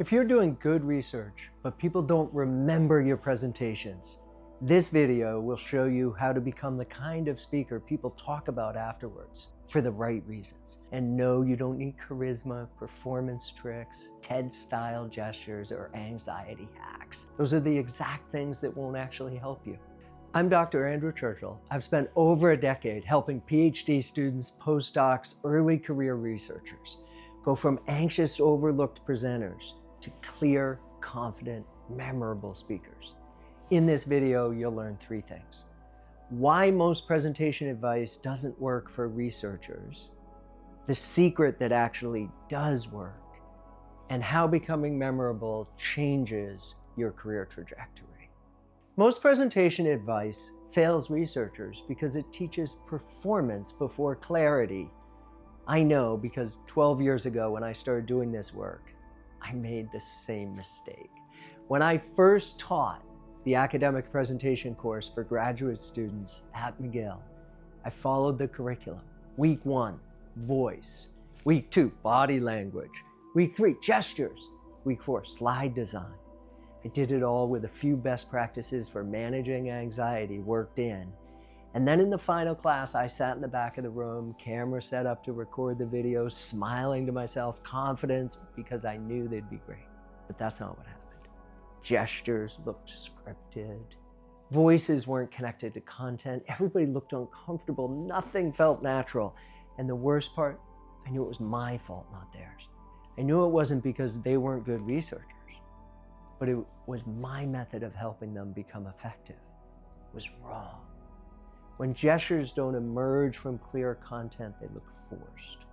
If you're doing good research, but people don't remember your presentations, this video will show you how to become the kind of speaker people talk about afterwards for the right reasons. And no, you don't need charisma, performance tricks, TED-style gestures, or anxiety hacks. Those are the exact things that won't actually help you. I'm Dr. Andrew Churchill. I've spent over a decade helping PhD students, postdocs, early career researchers go from anxious, overlooked presenters to clear, confident, memorable speakers. In this video, you'll learn three things: why most presentation advice doesn't work for researchers, the secret that actually does work, and how becoming memorable changes your career trajectory. Most presentation advice fails researchers because it teaches performance before clarity. I know, because 12 years ago when I started doing this work, I made the same mistake. When I first taught the academic presentation course for graduate students at McGill, I followed the curriculum. Week 1, voice. Week 2, body language. Week 3, gestures. Week 4, slide design. I did it all with a few best practices for managing anxiety worked in. And then in the final class, I sat in the back of the room, camera set up to record the video, smiling to myself, confidence, because I knew they'd be great. But that's not what happened. Gestures looked scripted. Voices weren't connected to content. Everybody looked uncomfortable. Nothing felt natural. And the worst part, I knew it was my fault, not theirs. I knew it wasn't because they weren't good researchers, but it was my method of helping them become effective. It was wrong. When gestures don't emerge from clear content, they look forced.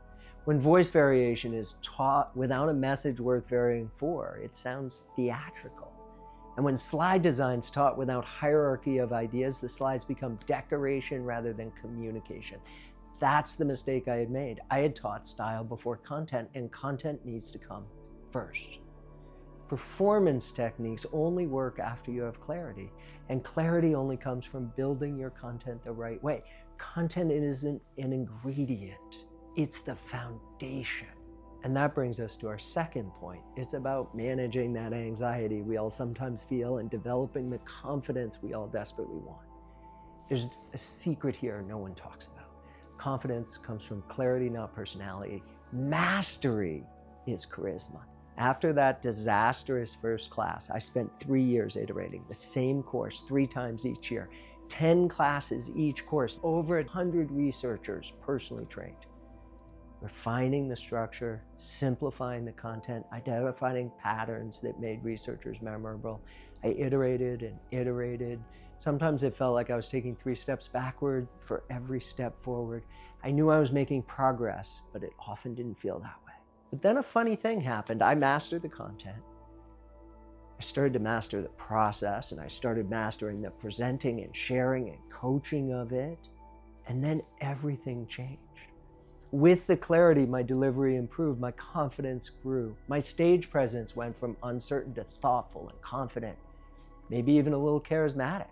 When voice variation is taught without a message worth varying for, it sounds theatrical. And when slide design's taught without hierarchy of ideas, the slides become decoration rather than communication. That's the mistake I had made. I had taught style before content, and content needs to come first. Performance techniques only work after you have clarity, and clarity only comes from building your content the right way. Content isn't an ingredient, it's the foundation. And that brings us to our second point. It's about managing that anxiety we all sometimes feel and developing the confidence we all desperately want. There's a secret here no one talks about. Confidence comes from clarity, not personality. Mastery is charisma. After that disastrous first class, I spent 3 years iterating the same course 3 times each year, 10 classes each course, over 100 researchers personally trained. Refining the structure, simplifying the content, identifying patterns that made researchers memorable. I iterated and iterated. Sometimes it felt like I was taking 3 steps backward for every step forward. I knew I was making progress, but it often didn't feel that way. But then a funny thing happened. I mastered the content. I started to master the process, and I started mastering the presenting and sharing and coaching of it. And then everything changed. With the clarity, my delivery improved, my confidence grew. My stage presence went from uncertain to thoughtful and confident, maybe even a little charismatic.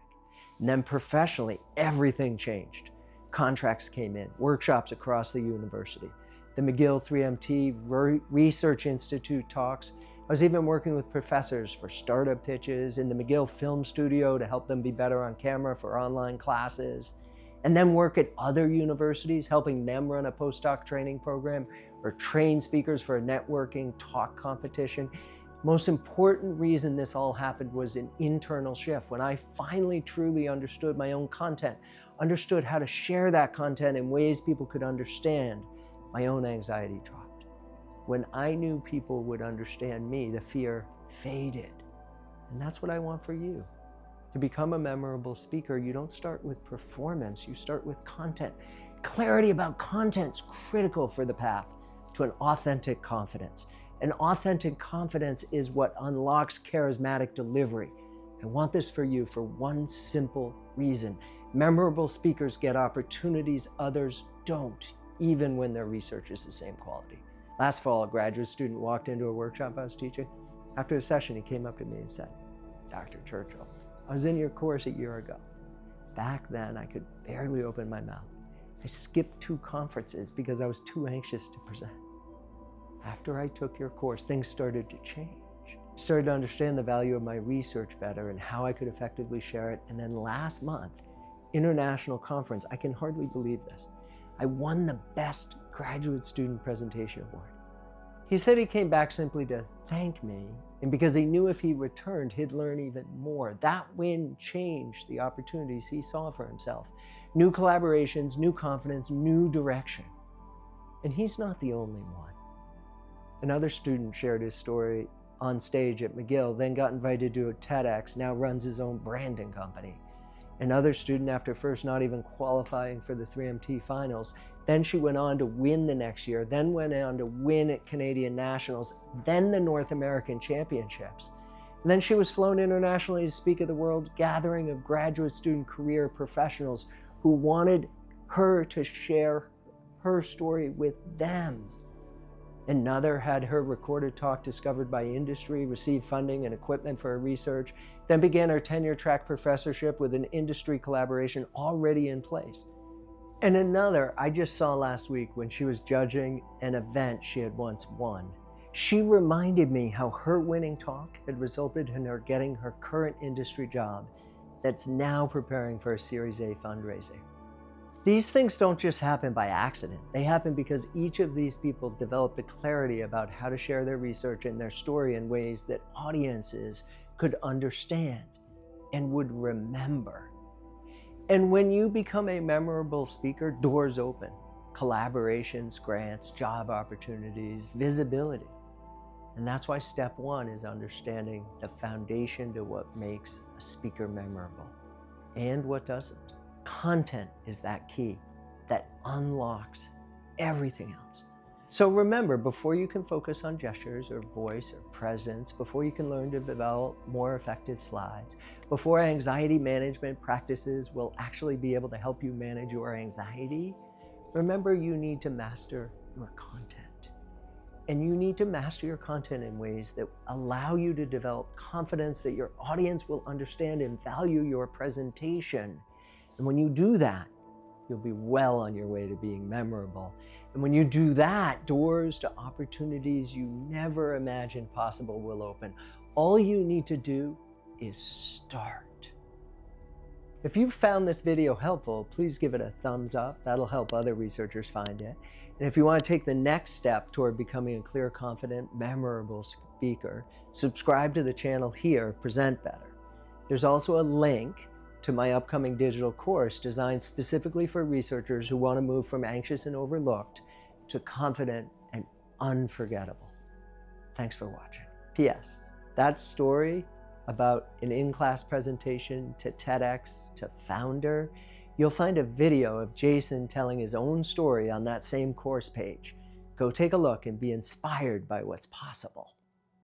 And then professionally, everything changed. Contracts came in, workshops across the university. The McGill 3MT Research Institute talks. I was even working with professors for startup pitches, in the McGill Film Studio to help them be better on camera for online classes, and then work at other universities, helping them run a postdoc training program or train speakers for a networking talk competition. Most important reason this all happened was an internal shift. When I finally truly understood my own content, understood how to share that content in ways people could understand, my own anxiety dropped. When I knew people would understand me, the fear faded. And that's what I want for you. To become a memorable speaker, you don't start with performance, you start with content. Clarity about content's critical for the path to an authentic confidence. An authentic confidence is what unlocks charismatic delivery. I want this for you for one simple reason. Memorable speakers get opportunities others don't, even when their research is the same quality. Last fall, a graduate student walked into a workshop I was teaching. After a session, he came up to me and said, "Dr. Churchill, I was in your course a year ago. Back then, I could barely open my mouth. I skipped 2 conferences because I was too anxious to present. After I took your course, things started to change. started to understand the value of my research better and how I could effectively share it. And then last month, international conference, I can hardly believe this, I won the Best Graduate Student Presentation Award. He said he came back simply to thank me, and because he knew if he returned, he'd learn even more. That win changed the opportunities he saw for himself. New collaborations, new confidence, new direction. And he's not the only one. Another student shared his story on stage at McGill, then got invited to a TEDx, now runs his own branding company. Another student, after first not even qualifying for the 3MT finals, then she went on to win the next year, then went on to win at Canadian Nationals, then the North American Championships. And then she was flown internationally to speak at the World Gathering of Graduate Student Career Professionals who wanted her to share her story with them. Another had her recorded talk discovered by industry, received funding and equipment for her research, then began her tenure-track professorship with an industry collaboration already in place. And another I just saw last week when she was judging an event she had once won. She reminded me how her winning talk had resulted in her getting her current industry job that's now preparing for a Series A fundraising. These things don't just happen by accident. They happen because each of these people developed the clarity about how to share their research and their story in ways that audiences could understand and would remember. And when you become a memorable speaker, doors open. Collaborations, grants, job opportunities, visibility. And that's why step one is understanding the foundation to what makes a speaker memorable and what doesn't. Content is that key that unlocks everything else. So remember, before you can focus on gestures or voice or presence, before you can learn to develop more effective slides, before anxiety management practices will actually be able to help you manage your anxiety, remember you need to master your content. And you need to master your content in ways that allow you to develop confidence that your audience will understand and value your presentation. And when you do that, you'll be well on your way to being memorable. And when you do that, doors to opportunities you never imagined possible will open. All you need to do is start. If you found this video helpful, please give it a thumbs up. That'll help other researchers find it. And if you want to take the next step toward becoming a clear, confident, memorable speaker, subscribe to the channel here, Present Better. There's also a link to my upcoming digital course designed specifically for researchers who want to move from anxious and overlooked to confident and unforgettable. Thanks for watching. P.S. That story about an in-class presentation to TEDx to Founder, you'll find a video of Jason telling his own story on that same course page. Go take a look and be inspired by what's possible.